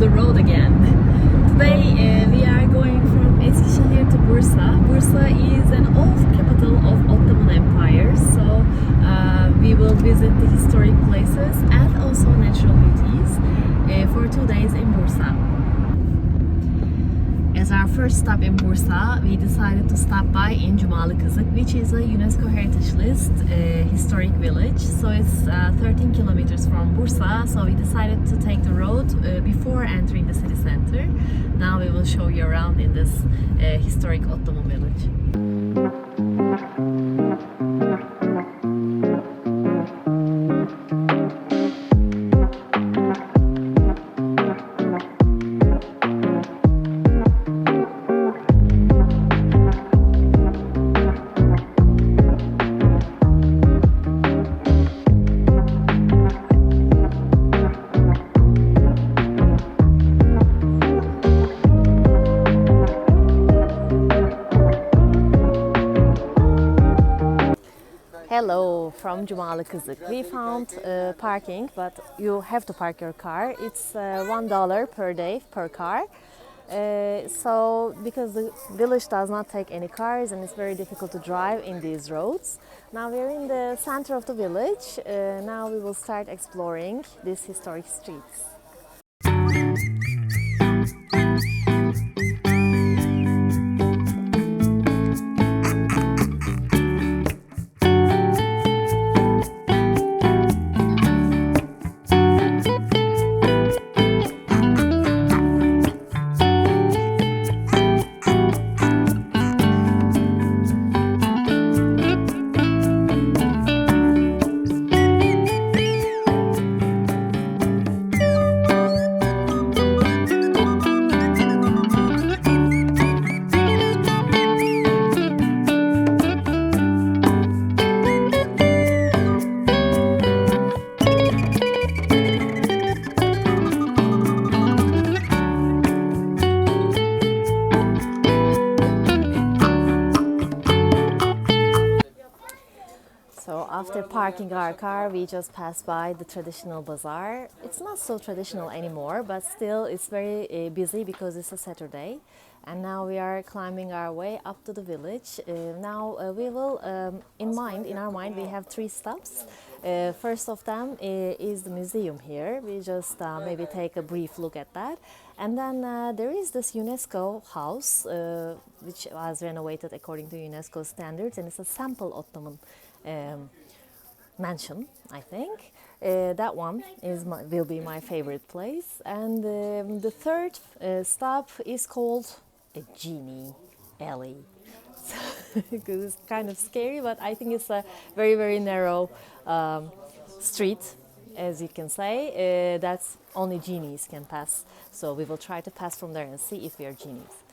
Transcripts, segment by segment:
the road again. Today we are going from Eskişehir to Bursa. Bursa is an old capital of Ottoman Empire, so we will visit the historic places and also natural beauties for 2 days in Bursa. As our first stop in Bursa, we decided to stop by in Cumalıkızık, which is a UNESCO Heritage List historic village. So it's 13 kilometers from Bursa, so we decided to take the road before entering the city center. Now we will show you around in this historic Ottoman village. Hello from Cumalıkızık. We found parking, but you have to park your car. It's $1 per day per car. So because the village does not take any cars and it's very difficult to drive in these roads. Now we're in the center of the village. Now we will start exploring these historic streets. So after parking our car, we just passed by the traditional bazaar. It's not so traditional anymore, but still it's very busy because it's a Saturday. And now we are climbing our way up to the village. Now we will, in our mind, we have 3 stops. First of them is the museum here. We just maybe take a brief look at that. And then there is this UNESCO house, which was renovated according to UNESCO standards, and it's a sample Ottoman mansion, I think. That one will be my favorite place. And the third stop is called a genie alley. Because it's kind of scary, but I think it's a very, very narrow street, as you can say. That's only genies can pass. So we will try to pass from there and see if we are genies.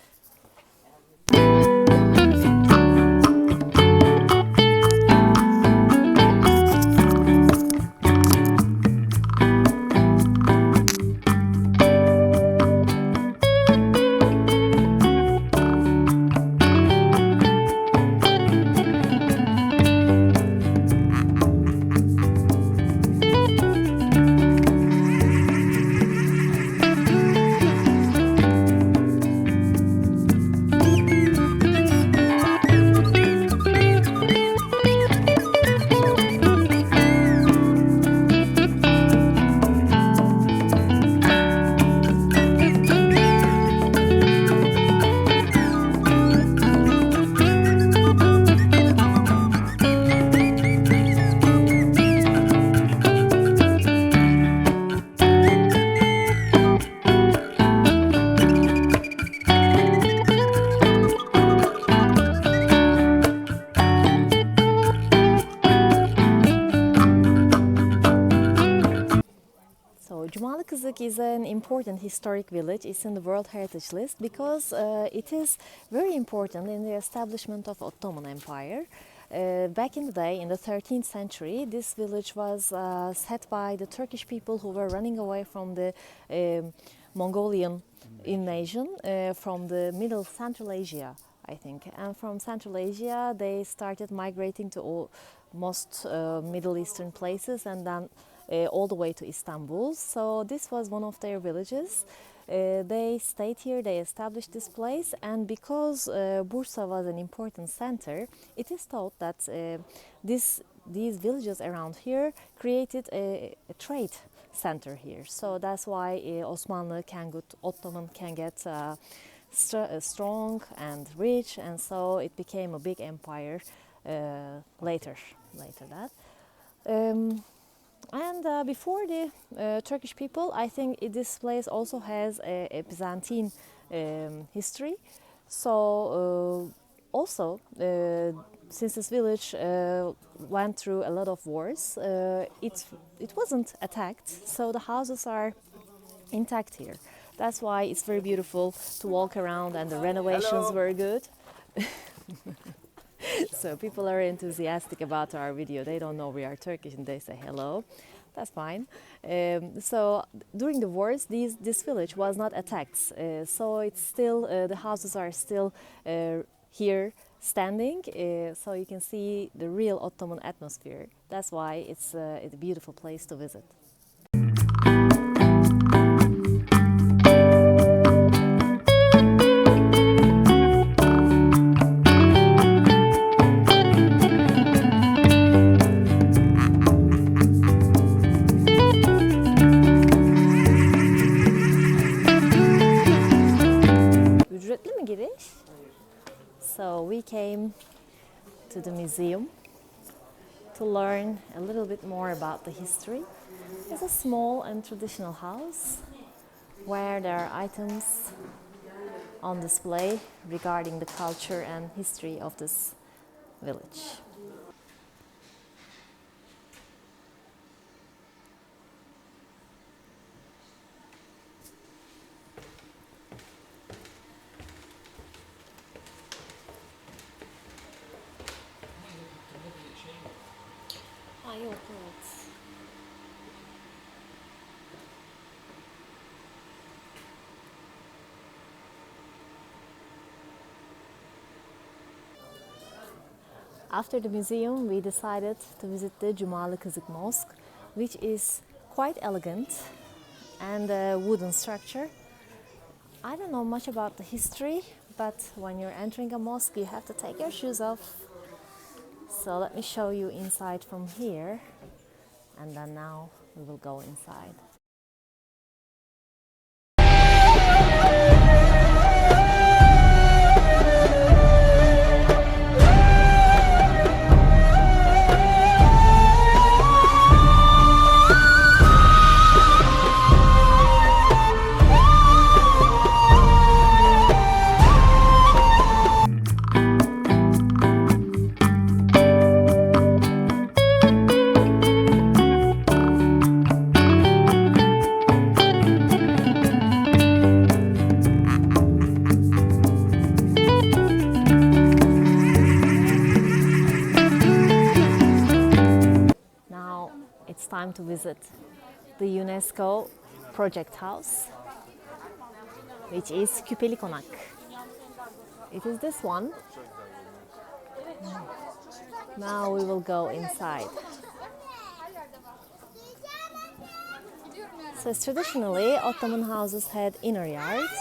Cumalıkızık is an important historic village. It's in the World Heritage List because it is very important in the establishment of Ottoman Empire. Back in the day, in the 13th century, this village was set by the Turkish people who were running away from the Mongolian invasion from the Middle Central Asia, I think. And from Central Asia, they started migrating to most Middle Eastern places and then all the way to Istanbul. So this was one of their villages. They stayed here, they established this place, and because Bursa was an important center, it is thought that these villages around here created a trade center here. So that's why Osmanlı Ottoman can get strong and rich, and so it became a big empire later that. And before the Turkish people, I think this place also has a Byzantine history. So also, since this village went through a lot of wars, it wasn't attacked. So the houses are intact here. That's why it's very beautiful to walk around, and the renovations were good. So people are enthusiastic about our video. They don't know we are Turkish and they say hello. That's fine. So during the wars, this village was not attacked. So it's still, the houses are still here standing. So you can see the real Ottoman atmosphere. That's why it's a beautiful place to visit. So we came to the museum to learn a little bit more about the history. It's a small and traditional house where there are items on display regarding the culture and history of this village. Yok, evet. After the museum, we decided to visit the Cumalıkızık Mosque, which is quite elegant and a wooden structure. I don't know much about the history, but when you're entering a mosque, you have to take your shoes off. So let me show you inside from here, and then now we will go inside. It's time to visit the UNESCO project house, which is Küpeli Konak. It is this one. Now we will go inside. So traditionally, Ottoman houses had inner yards.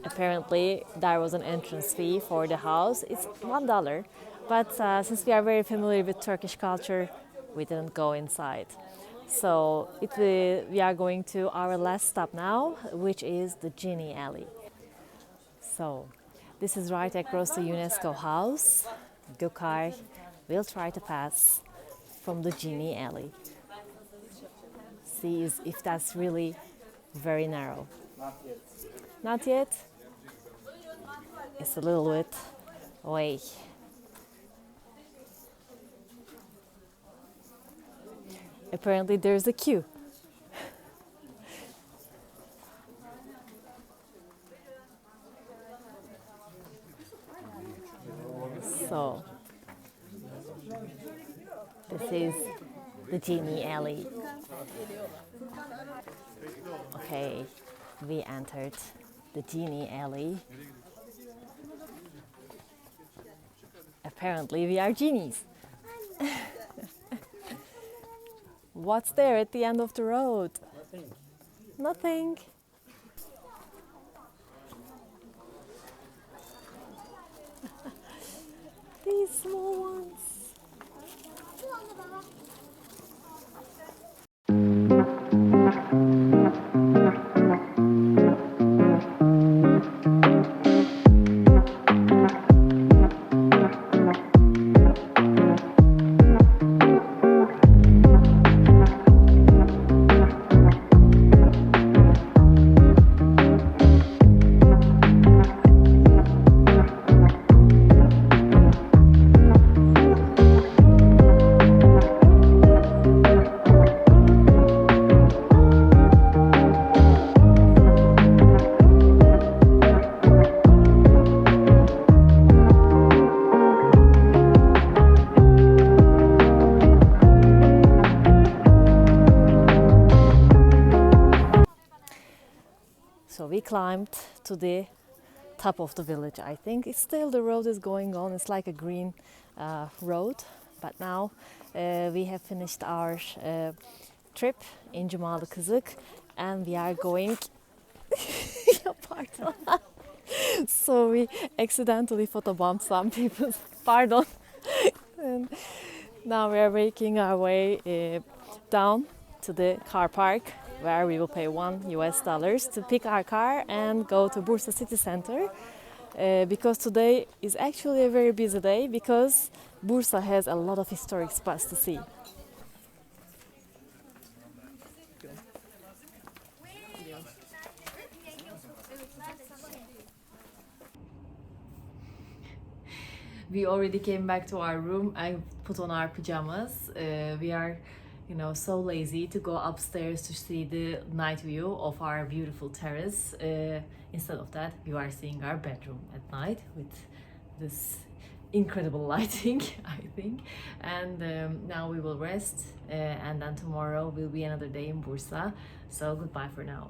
Apparently, there was an entrance fee for the house. It's $1. But since we are very familiar with Turkish culture, we didn't go inside. So we are going to our last stop now, which is the Genie Alley. So this is right across the UNESCO house. Gokay will try to pass from the Genie Alley. See if that's really very narrow. Not yet. It's a little bit away. Apparently there's a queue. So this is the Genie Alley. Okay, we entered the Genie Alley. Apparently we are genies. What's there at the end of the road? Nothing. Nothing. These small ones. So we climbed to the top of the village. I think it's still the road is going on. It's like a green road. But now we have finished our trip in Cumalıkızık and we are going. Pardon. So we accidentally photobombed some people. Pardon. And now we are making our way down to the car park where we will pay $1 to pick our car and go to Bursa city center because today is actually a very busy day because Bursa has a lot of historic spots to see. We already came back to our room. I put on our pajamas. We are, so lazy to go upstairs to see the night view of our beautiful terrace. Instead of that, we are seeing our bedroom at night with this incredible lighting, I think. And now we will rest, and then tomorrow will be another day in Bursa. So goodbye for now.